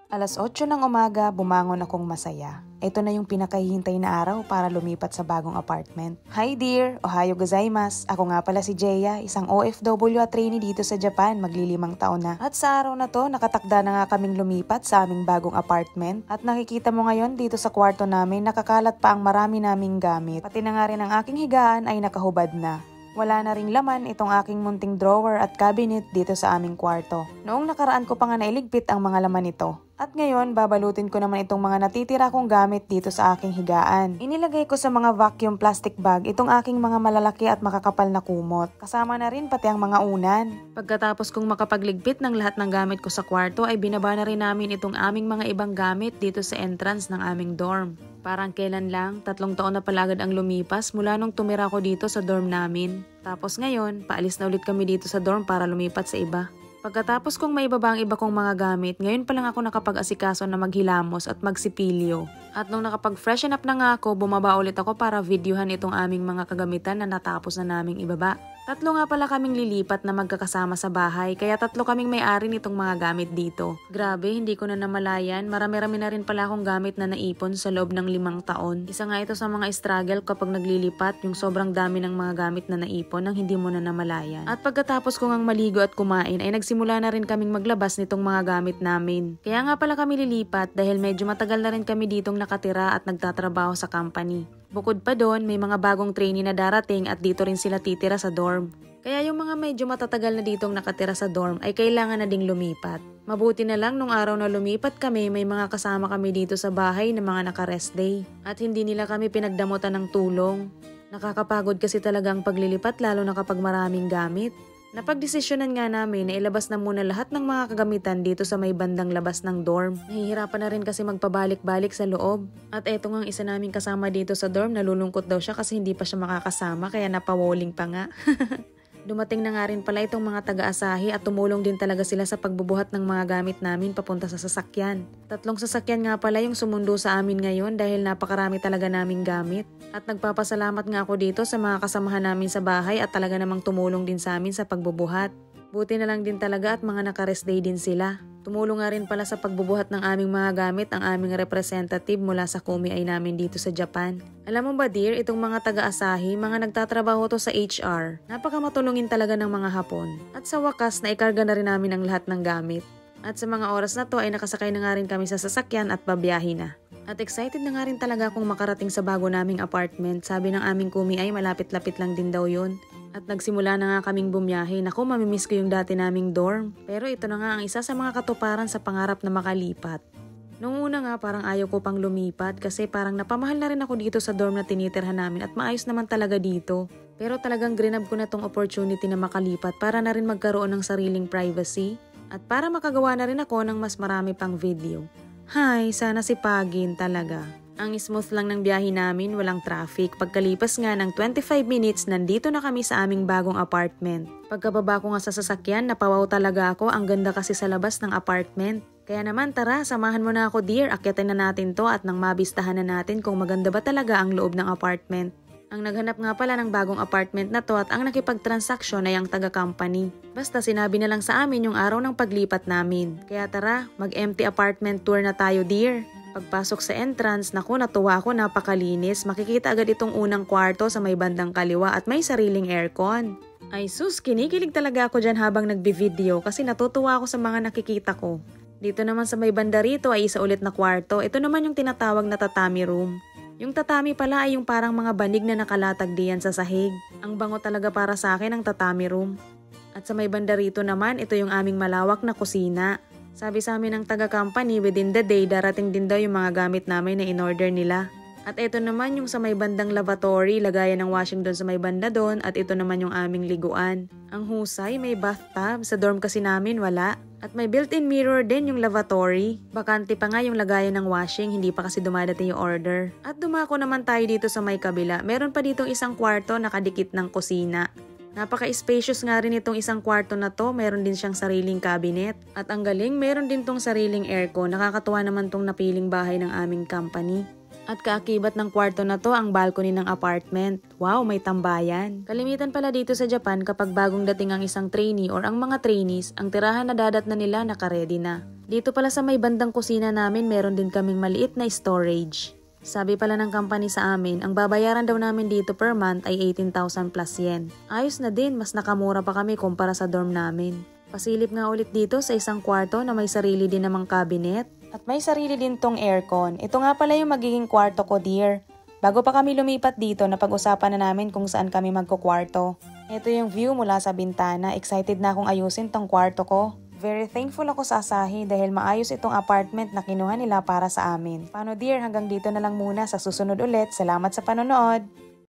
Alas 8 ng umaga, bumangon akong masaya. Ito na yung pinakahihintay na araw para lumipat sa bagong apartment. Hi dear! Ohayo gozaimasu! Ako nga pala si Jeya, isang OFW at trainee dito sa Japan, maglilimang taon na. At sa araw na to, nakatakda na nga kaming lumipat sa aming bagong apartment. At nakikita mo ngayon dito sa kwarto namin, nakakalat pa ang marami naming gamit. Pati na nga rin ang aking higaan ay nakahubad na. Wala na ring laman itong aking munting drawer at cabinet dito sa aming kwarto. Noong nakaraan ko pa nga nailigpit ang mga laman nito. At ngayon, babalutin ko naman itong mga natitira kong gamit dito sa aking higaan. Inilagay ko sa mga vacuum plastic bag itong aking mga malalaki at makakapal na kumot. Kasama na rin pati ang mga unan. Pagkatapos kong makapagligpit ng lahat ng gamit ko sa kwarto ay binaba na rin namin itong aming mga ibang gamit dito sa entrance ng aming dorm. Parang kailan lang, 3 taon na palagad ang lumipas mula nung tumira ko dito sa dorm namin. Tapos ngayon, paalis na ulit kami dito sa dorm para lumipat sa iba. Pagkatapos kong maibaba ang iba kong mga gamit, ngayon pa lang ako nakapag-asikaso na maghilamos at magsipilyo. At nung nakapag-freshen up na nga ako, bumaba ulit ako para videohan itong aming mga kagamitan na natapos na naming ibaba. 3 nga pala kaming lilipat na magkakasama sa bahay, kaya 3 kaming may-ari nitong mga gamit dito. Grabe, hindi ko na namalayan, marami-rami na rin pala akong gamit na naipon sa loob ng 5 taon. Isa nga ito sa mga struggle kapag naglilipat, yung sobrang dami ng mga gamit na naipon nang hindi mo na namalayan. At pagkatapos ko ngang maligo at kumain, ay nagsimula na rin kaming maglabas nitong mga gamit namin. Kaya nga pala kami lilipat dahil medyo matagal na rin kami ditong nakatira at nagtatrabaho sa company. Bukod pa doon, may mga bagong trainee na darating at dito rin sila titira sa dorm. Kaya yung mga medyo matatagal na ditong nakatira sa dorm ay kailangan na ding lumipat. Mabuti na lang nung araw na lumipat kami, may mga kasama kami dito sa bahay na mga naka-rest day. At hindi nila kami pinagdamutan ng tulong. Nakakapagod kasi talagang paglilipat lalo na kapag maraming gamit. Napagdesisyonan nga namin na ilabas na muna lahat ng mga kagamitan dito sa may bandang labas ng dorm. Nahihirapan na rin kasi magpabalik-balik sa loob. At eto nga isa naming kasama dito sa dorm, nalulungkot daw siya kasi hindi pa siya makakasama kaya napawoling pa nga. Dumating na nga rin pala itong mga taga-asahi at tumulong din talaga sila sa pagbubuhat ng mga gamit namin papunta sa sasakyan. 3 sasakyan nga pala yung sumundo sa amin ngayon dahil napakarami talaga naming gamit. At nagpapasalamat nga ako dito sa mga kasamahan namin sa bahay at talaga namang tumulong din sa amin sa pagbubuhat. Buti na lang din talaga at mga naka-rest day din sila. Tumulong nga rin pala sa pagbubuhat ng aming mga gamit ang aming representative mula sa kumiay namin dito sa Japan. Alam mo ba dear, itong mga taga-asahi, mga nagtatrabaho to sa HR. Napakamatulungin talaga ng mga Hapon. At sa wakas, naikarga na rin namin ang lahat ng gamit. At sa mga oras na to ay nakasakay na nga rin kami sa sasakyan at babiyahe na. At excited na nga rin talaga akong makarating sa bago naming apartment. Sabi ng aming kumiay, malapit-lapit lang din daw yun. At nagsimula na nga kaming bumiyahe. Naku, mamimiss ko yung dati naming dorm. Pero ito na nga ang isa sa mga katuparan sa pangarap na makalipat. Noong una nga parang ayaw ko pang lumipat kasi parang napamahal na rin ako dito sa dorm na tinitirhan namin at maayos naman talaga dito. Pero talagang grinab ko na tong opportunity na makalipat para na rin magkaroon ng sariling privacy at para makagawa na rin ako ng mas marami pang video. Hay, sana sipagin talaga. Ang smooth lang ng biyahe namin, walang traffic. Pagkalipas nga ng 25 minutes, nandito na kami sa aming bagong apartment. Pagkababa ko nga sa sasakyan, napawaw talaga ako. Ang ganda kasi sa labas ng apartment. Kaya naman tara, samahan mo na ako dear. Akyatin na natin to at nang mabistahan na natin kung maganda ba talaga ang loob ng apartment. Ang naghanap nga pala ng bagong apartment na to at ang nakipagtransaksyon ay ang taga-company. Basta sinabi na lang sa amin yung araw ng paglipat namin. Kaya tara, mag-empty apartment tour na tayo dear. Pagpasok sa entrance, naku natuwa ako, napakalinis. Makikita agad itong unang kwarto sa may bandang kaliwa at may sariling aircon. Ay sus, kinikilig talaga ako dyan habang nagbi-video kasi natutuwa ako sa mga nakikita ko. Dito naman sa may banda rito ay isa ulit na kwarto. Ito naman yung tinatawag na tatami room. Yung tatami pala ay yung parang mga banig na nakalatag diyan sa sahig. Ang bango talaga para sa akin ang tatami room. At sa may banda rito naman, ito yung aming malawak na kusina. Sabi sa amin ng taga-company, within the day, darating din daw yung mga gamit namin na in-order nila. At ito naman yung sa may bandang lavatory, lagayan ng washing doon sa may banda doon, at ito naman yung aming liguan. Ang husay, may bathtub. Sa dorm kasi namin, wala. At may built-in mirror din yung lavatory. Bakante pa nga yung lagayan ng washing, hindi pa kasi dumadating yung order. At dumako naman tayo dito sa may kabila. Meron pa ditong isang kwarto nakadikit ng kusina. Napaka-spacious nga rin itong isang kwarto na to, meron din siyang sariling cabinet. At ang galing, meron din tong sariling aircon, nakakatuwa naman tong napiling bahay ng aming company. At kaakibat ng kwarto na to ang balcony ng apartment. Wow, may tambayan. Kalimitan pala dito sa Japan kapag bagong dating ang isang trainee or ang mga trainees, ang tirahan na dadat na nila nakaredy na. Dito pala sa may bandang kusina namin, meron din kaming maliit na storage. Sabi pala ng company sa amin, ang babayaran daw namin dito per month ay 18,000 plus yen. Ayos na din, mas nakamura pa kami kumpara sa dorm namin. Pasilip nga ulit dito sa isang kwarto na may sarili din namang cabinet. At may sarili din tong aircon. Ito nga pala yung magiging kwarto ko, dear. Bago pa kami lumipat dito, napag-usapan na namin kung saan kami magkukwarto. Ito yung view mula sa bintana. Excited na akong ayusin tong kwarto ko. Very thankful ako sa Asahi dahil maayos itong apartment na kinuha nila para sa amin. Paano dear, hanggang dito na lang muna, sa susunod ulit. Salamat sa panonood!